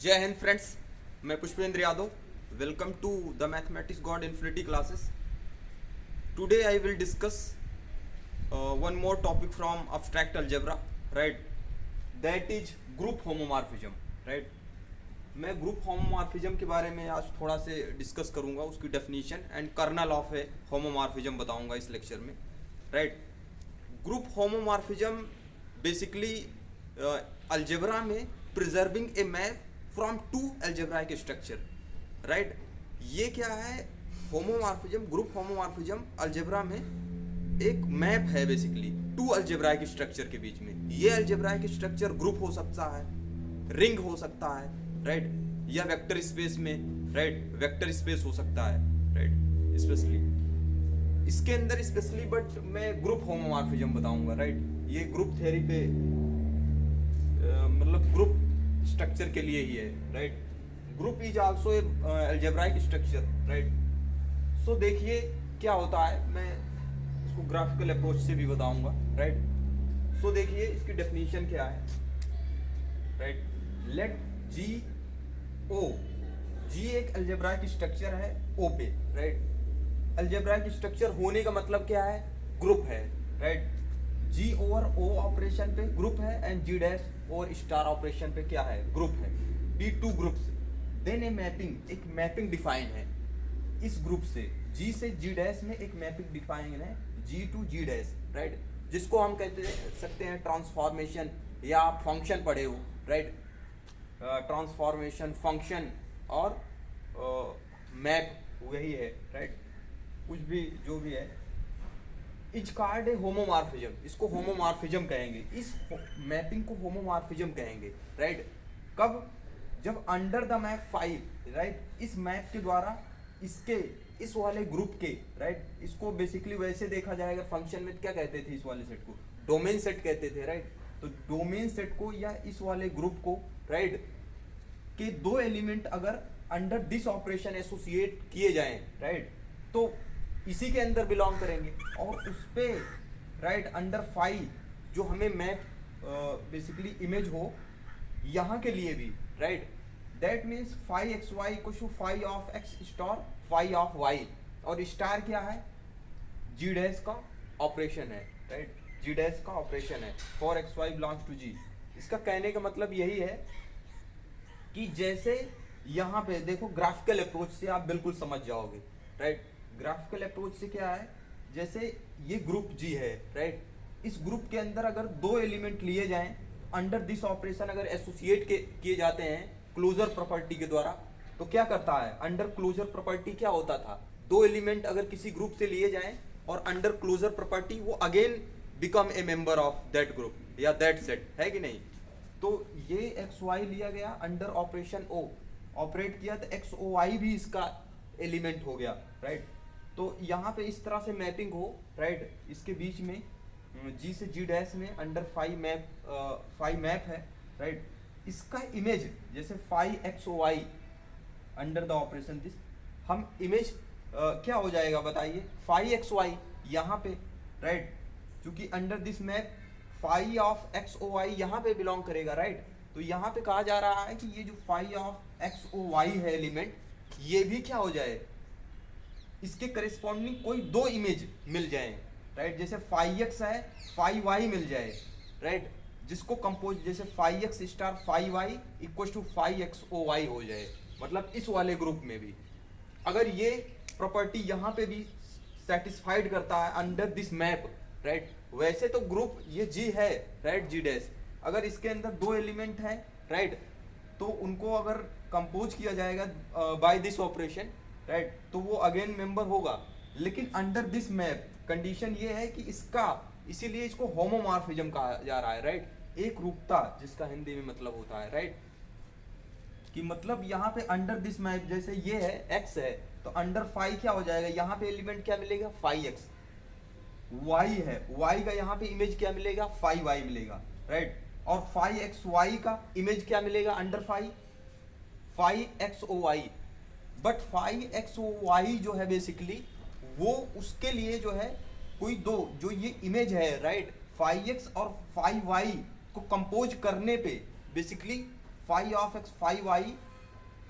जय हिंद फ्रेंड्स, मैं Pushpendra Yadav. Welcome to the Mathematics God Infinity Classes. Today I will discuss one more topic from abstract algebra, right? That is group homomorphism, right? मैं group homomorphism के बारे में आज थोड़ा से डिस्कस करूंगा, उसकी डेफिनेशन एंड कर्नल ऑफ है होमोमॉर्फिज्म बताऊंगा इस लेक्चर में, right? Group homomorphism basically algebra में preserving a map from two algebraic structure, right? ये क्या है? होमोमॉर्फिज्म, ग्रुप होमोमॉर्फिज्म अलजेब्रा में एक मैप है बेसिकली टू अलजेब्राइक स्ट्रक्चर के बीच में। ये अलजेब्राइक स्ट्रक्चर ग्रुप हो सकता है, रिंग हो सकता है, राइट? या वेक्टर स्पेस में, राइट? वेक्टर स्पेस हो सकता है, राइट? स्पेशली इसके अंदर स्पेशली, बट मैं ग्रुप होमोमॉर्फिज्म बताऊंगा, राइट? ये ग्रुप थ्योरी पे मतलब ग्रुप स्ट्रक्चर के लिए ही है, right? Group is also a algebraic structure, right? So देखिए क्या होता है, मैं इसको ग्राफिकल अप्रोच से भी बताऊंगा, राइट? सो देखिए इसकी डेफिनेशन क्या है, राइट? लेट जी ओ, जी एक अलजेब्राइक स्ट्रक्चर है ओ पे, राइट? अलजेब्राइक स्ट्रक्चर होने का मतलब क्या है? ग्रुप है, right? G over O operation पे ग्रुप है एंड जी डैश और स्टार ऑपरेशन पे क्या है? ग्रुप है। Be two groups, then a mapping, एक मैपिंग डिफाइन है इस ग्रुप से, जी से जी डैश में एक मैपिंग डिफाइन है, जी टू जी डैश, राइट? जिसको हम कहते सकते हैं ट्रांसफॉर्मेशन, या आप फंक्शन पढ़े हो, राइट? ट्रांसफॉर्मेशन, फंक्शन और मैप वही है, राइट? कुछ भी जो भी है, इज कार्ड ए होमोमॉर्फिज्म, इसको होमोमॉर्फिज्म कहेंगे, इस मैपिंग को होमोमॉर्फिज्म कहेंगे, राइट? कब? जब अंडर द मैप 5, राइट? इस मैप के द्वारा इसके इस वाले ग्रुप के, राइट? इसको बेसिकली वैसे देखा जाएगा, फंक्शन में क्या कहते थे इस वाले सेट को? डोमेन सेट कहते थे, राइट? तो डोमेन सेट को या इस वाले ग्रुप को, राइट, के दो एलिमेंट अगर अंडर दिस ऑपरेशन एसोसिएट किए जाएं, राइट, तो इसी के अंदर बिलोंग करेंगे, और उस पे, राइट, अंडर 5 जो हमें मैप बेसिकली इमेज हो यहाँ के लिए भी, right? That means 5xy equal to 5 of x star 5 of y, और स्टार क्या है? जी डैश का ऑपरेशन है, राइट? जी डैश का ऑपरेशन है, 4xy बिलोंग्स टू जी। इसका कहने का मतलब यही है कि जैसे यहाँ पे देखो, ग्राफिकल अप्रोच से आप बिल्कुल समझ जाओगे, राइट? ग्राफिकल अप्रोच से क्या है, जैसे ये ग्रुप जी है, राइट? इस ग्रुप के अंदर अगर दो एलिमेंट लिए जाएं, अंडर दिस ऑपरेशन अगर एसोसिएट किए जाते हैं क्लोजर प्रॉपर्टी के द्वारा, तो क्या करता है? अंडर क्लोजर प्रॉपर्टी क्या होता था? दो एलिमेंट अगर किसी ग्रुप से लिए जाएं और अंडर क्लोजर प्रॉपर्टी, वो again become a member of that group या दैट सेट, है कि नहीं? तो ये एक्स वाई लिया गया, अंडर ऑपरेशन ओ ऑपरेट किया, तो एक्स ओ वाई भी इसका एलिमेंट हो गया, राइट? तो यहाँ पे इस तरह से मैपिंग हो, राइट? इसके बीच में जी से जी डैश में अंडर 5 मैप है, राइट? इसका इमेज जैसे 5xy under the operation this, हम इमेज क्या हो जाएगा बताइए? 5xy यहाँ पे, राइट? क्योंकि under this map 5 of xy यहाँ पे बिलोंग करेगा, राइट? तो यहाँ पे कहा जा रहा है कि ये जो 5 ऑफ xy है एलिमेंट, ये भी क्या हो जाए? इसके करेस्पॉन्डिंग कोई दो इमेज मिल जाए, राइट? जैसे 5x है, 5y मिल जाए, राइट? जिसको कंपोज जैसे 5x star 5y equal to 5xy हो जाए, मतलब इस वाले ग्रुप में भी अगर ये प्रॉपर्टी यहाँ पे भी सेटिस्फाइड करता है अंडर दिस मैप, राइट? वैसे तो ग्रुप ये जी है, राइट? जी डैश, अगर इसके अंदर दो एलिमेंट हैं, राइट, तो उनको अगर कंपोज किया जाएगा बाय दिस ऑपरेशन, राइट, तो वो अगेन मेंबर होगा। लेकिन अंडर दिस मैप कंडीशन ये है कि इसका, इसीलिए इसको होमोमॉर्फिज्म कहा जा रहा है, राइट? एक रूपता, जिसका हिंदी में मतलब होता है, राइट, कि मतलब यहाँ पे अंडर दिस मैप जैसे ये है x है, तो अंडर 5 क्या हो जाएगा? यहाँ पे एलिमेंट क्या मिलेगा? 5x। y है, y का यहाँ पे इमेज क्या मिलेगा? 5y मिलेगा, राइट? और 5xy का इमेज क्या मिलेगा? Under 5xy। बट 5xy जो है बेसिकली वो उसके लिए जो है कोई दो जो ये इमेज है, राइट? 5x और 5y को कंपोज करने पे basically phi of x phi y,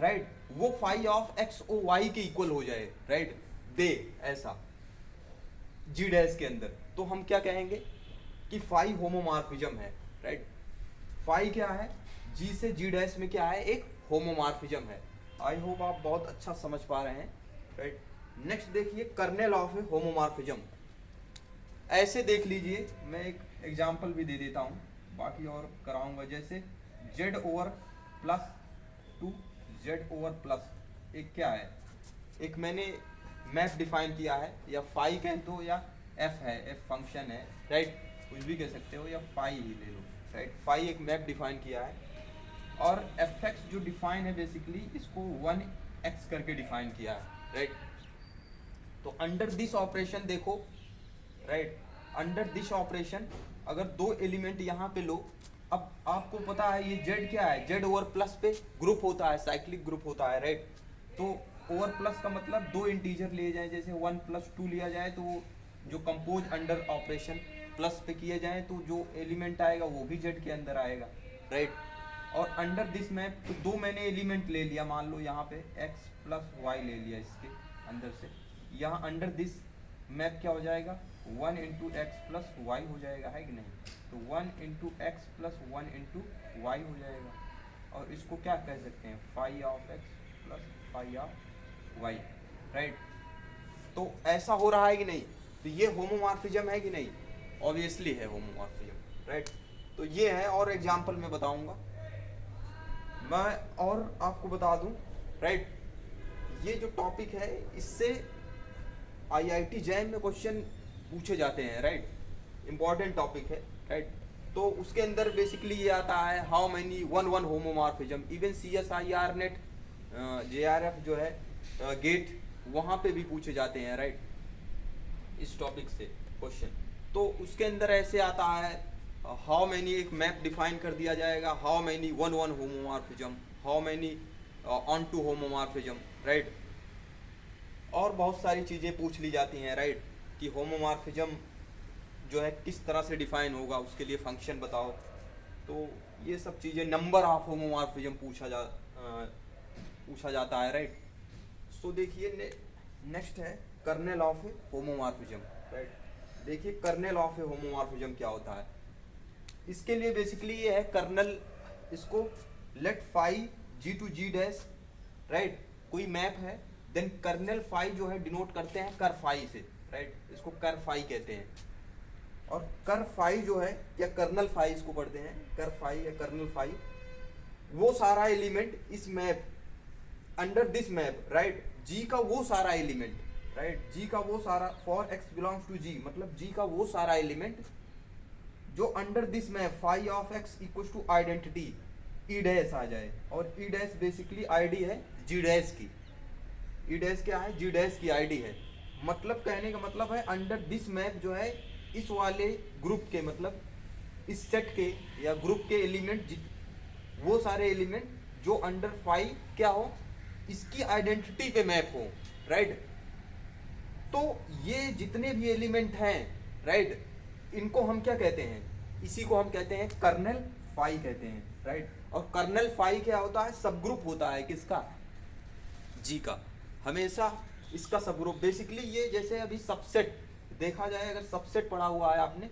right, वो phi of x o y के इक्वल हो जाए, राइट, दे ऐसा जी डैश के अंदर, तो हम क्या कहेंगे कि फाई होमोमॉर्फिज्म है, राइट। फाई क्या है, जी से जी डैश में क्या है, एक होमोमॉर्फिज्म है। आई होप आप बहुत अच्छा समझ पा रहे हैं, राइट। नेक्स्ट देखिए कर्नेल ऑफ ए होमोमॉर्फिज्म। ऐसे देख लीजिए, मैं एक एग्जांपल भी दे देता हूँ, बाकी और कराऊंगा। जैसे z over plus 2 z over plus, एक क्या है, एक मैंने मैप डिफाइन किया है, या फाई कह दो या f है, f फंक्शन है, राइट, कुछ भी कह सकते हो, या फाई ही ले लो, राइट। फाई एक मैप डिफाइन किया है, और fx जो डिफाइन है बेसिकली इसको 1x करके डिफाइन किया है, राइट। तो अंडर दिस ऑपरेशन देखो, राइट, अंडर दिस ऑपरेशन अगर दो एलिमेंट यहाँ पे लो, अब आपको पता है ये z क्या है, z ओवर प्लस पे ग्रुप होता है, साइक्लिक ग्रुप होता है, राइट। तो ओवर प्लस का मतलब दो इंटीजर लिए जाए, जैसे 1 + 2 लिया जाए तो जो कंपोज अंडर ऑपरेशन प्लस पे किए जाए तो जो एलिमेंट आएगा वो भी z के अंदर आएगा, राइट। और अंडर दिस मैप तो दो मैंने एलिमेंट ले लिया, मान लो यहाँ पे x + y ले लिया इसके अंदर से, यहाँ अंडर दिस मैप क्या हो जाएगा, 1 × x + y हो जाएगा, है कि नहीं। तो 1 × x + 1 × y हो जाएगा, और इसको क्या कह सकते हैं, phi of x + phi of y, right. तो ऐसा हो रहा है कि नहीं, तो ये होमोमॉर्फिज्म है कि नहीं, ऑब्वियसली है होमोमॉर्फिज्म, राइट। तो ये है, और एग्जांपल में बताऊंगा मैं, और आपको बता दूं, राइट, ये जो टॉपिक है इससे IIT जैम में क्वेश्चन पूछे जाते हैं, राइट, इंपॉर्टेंट टॉपिक है, राइट। तो उसके अंदर बेसिकली ये आता है, how many 1 homomorphism, even CSIR net JRF जो है गेट, वहाँ पे भी पूछे जाते हैं, राइट, इस टॉपिक से क्वेश्चन। तो उसके अंदर ऐसे आता है, हाउ मेनी, एक मैप डिफाइन कर दिया जाएगा, how many 1 homomorphism, how many onto homomorphism, right. और बहुत सारी चीज़ें पूछ ली जाती हैं, राइट, कि होमोमॉर्फिज्म जो है किस तरह से डिफाइन होगा, उसके लिए फंक्शन बताओ। तो ये सब चीज़ें, नंबर ऑफ होमोमॉर्फिज्म पूछा जाता है, राइट। सो देखिए नेक्स्ट है kernel of A homomorphism, right. देखिए कर्नेल ऑफ ए होमोमॉर्फिज्म क्या होता है, इसके लिए बेसिकली ये है कर्नल, इसको let phi g to g dash, right, कोई मैप है, देन कर्नेल फाई जो है डिनोट करते हैं कर फाई से, राइट, इसको कर फाई कहते हैं। और कर फाई जो है, या कर्नल फाई इसको पढ़ते हैं, कर फाई या कर्नल फाई, वो सारा एलिमेंट इस map, under this map, right, g का वो सारा एलिमेंट, राइट, g का वो सारा, for x belongs to g, मतलब g का वो सारा एलिमेंट जो under this map phi of x equals to identity e dash आ जाए, और ई डैश बेसिकली आईडी है जी डैश की, ई डैश क्या है, जी डैश की आईडी है। मतलब कहने का मतलब है अंडर दिस मैप जो है इस वाले ग्रुप के, मतलब इस सेट के या ग्रुप के एलिमेंट, वो सारे एलिमेंट जो अंडर फाई क्या हो, इसकी आइडेंटिटी पे मैप हो, राइट। तो ये जितने भी एलिमेंट हैं, राइट, इनको हम क्या कहते हैं, इसी को हम कहते हैं कर्नेल फाई कहते हैं, राइट। और कर्नेल फाई क्या होता है, सब ग्रुप होता है किसका, जी का, हमेशा इसका सब ग्रुप। बेसिकली ये जैसे अभी सबसेट देखा जाए, अगर सबसेट पढ़ा हुआ है आपने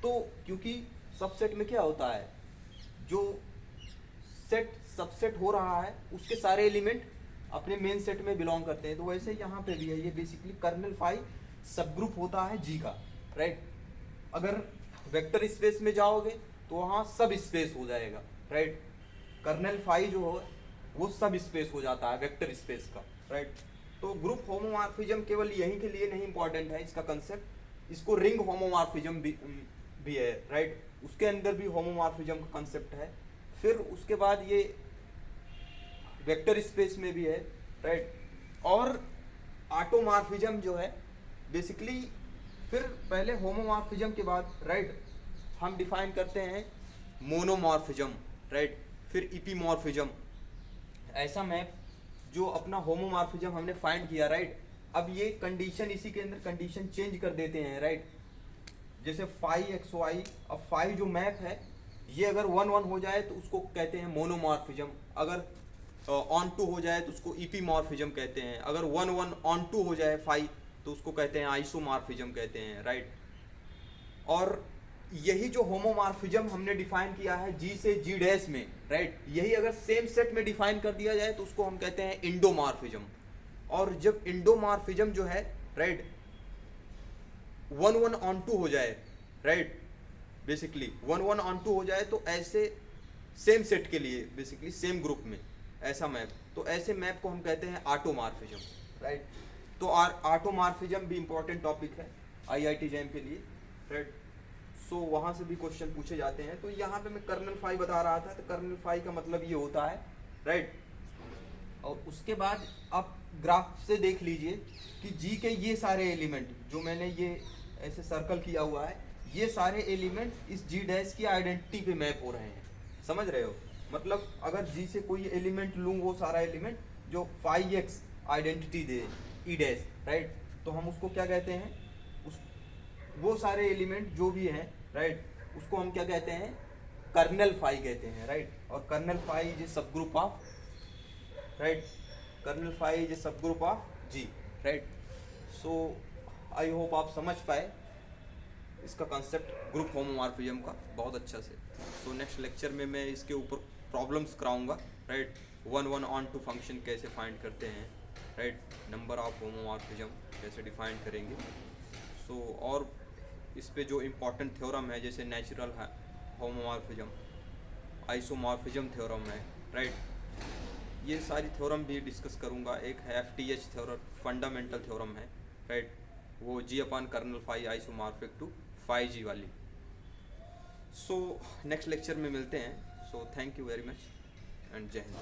तो, क्योंकि सबसेट में क्या होता है, जो सेट सबसेट हो रहा है उसके सारे एलिमेंट अपने मेन सेट में बिलोंग करते हैं, तो वैसे यहाँ पे भी है, ये बेसिकली कर्नेल फाई सब ग्रुप होता है जी का, राइट। अगर वेक्टर स्पेस में जाओगे तो वहाँ सब स्पेस हो जाएगा, राइट। कर्नेल फाई जो हो वो सब स्पेस हो जाता है वेक्टर स्पेस का, राइट। तो ग्रुप होमोमॉर्फिज्म केवल यहीं के लिए नहीं इंपॉर्टेंट है इसका कंसेप्ट, इसको रिंग होमोमॉर्फिज्म भी है, राइट, उसके अंदर भी होमोमॉर्फिज्म का कंसेप्ट है। फिर उसके बाद ये वेक्टर स्पेस में भी है, राइट। और ऑटोमॉर्फिज्म जो है बेसिकली, फिर पहले होमोमॉर्फिज्म के बाद, राइट, हम डिफाइन करते हैं मोनोमॉर्फिज्म, राइट, फिर इपीमॉर्फिज्म। ऐसा मैप जो अपना होमोमॉर्फिज्म हमने फाइंड किया, राइट, अब ये कंडीशन, इसी के अंदर कंडीशन चेंज कर देते हैं, राइट। जैसे फाई एक्स वाई, अब फाई जो मैप है ये अगर 1-1 हो जाए तो उसको कहते हैं मोनोमॉर्फिज्म, अगर ऑन टू हो जाए तो उसको ईपीमॉर्फिज्म कहते हैं, अगर 1-1 ऑन टू हो जाए 5 तो उसको कहते हैं आइसोमॉर्फिज्म कहते हैं, राइट। और यही जो होमोमॉर्फिज्म हमने डिफाइन किया है जी से जी डैश में, राइट, यही अगर सेम सेट में डिफाइन कर दिया जाए तो उसको हम कहते हैं इंडोमॉर्फिज्म। और जब इंडोमॉर्फिज्म जो है, राइट, 1-1 ऑन टू हो जाए, राइट, बेसिकली 1-1 ऑन टू हो जाए तो ऐसे सेम सेट के लिए बेसिकली सेम ग्रुप में ऐसा मैप, तो ऐसे मैप को हम कहते हैं ऑटोमॉर्फिज्म, राइट। तो ऑटोमॉर्फिज्म भी इंपॉर्टेंट टॉपिक है आईआईटी जैम के लिए, राइट। सो वहाँ से भी क्वेश्चन पूछे जाते हैं। तो यहाँ पे मैं कर्नल फाई बता रहा था, तो कर्नल फाई का मतलब ये होता है, राइट। और उसके बाद आप ग्राफ से देख लीजिए कि जी के ये सारे एलिमेंट जो मैंने ये ऐसे सर्कल किया हुआ है, ये सारे एलिमेंट इस जी डैश की आइडेंटिटी पे मैप हो रहे हैं, समझ रहे हो। मतलब अगर जी से कोई एलिमेंट लूँ, वो सारा एलिमेंट जो फाई एक्स आइडेंटिटी दे ई डैश, राइट, तो हम उसको क्या कहते हैं, उस वो सारे एलिमेंट जो भी हैं, राइट, उसको हम क्या कहते हैं, कर्नल फाई कहते हैं, राइट। और colonel phi is a subgroup of, right, kernel phi is a subgroup of G, right. So I hope आप समझ पाए इसका कंसेप्ट ग्रुप होमोमॉर्फिज्म का बहुत अच्छा से। सो नेक्स्ट लेक्चर में मैं इसके ऊपर प्रॉब्लम्स कराऊंगा, राइट। 1-1 ऑन टू फंक्शन कैसे फाइंड करते हैं, राइट, नंबर ऑफ होमोमॉर्फिज्म कैसे डिफाइन करेंगे। सो और इस पे जो इम्पोर्टेंट थ्योरम है जैसे नेचुरल होमोमॉर्फिज्म, आइसोमॉर्फिज्म थ्योरम है, राइट, ये सारी थ्योरम भी डिस्कस करूंगा। एक है FTH थ्योरम, फंडामेंटल थ्योरम है, राइट, वो G upon kernel phi isomorphic to 5G वाली। सो नेक्स्ट लेक्चर में मिलते हैं। So thank you very much and Jai Hind.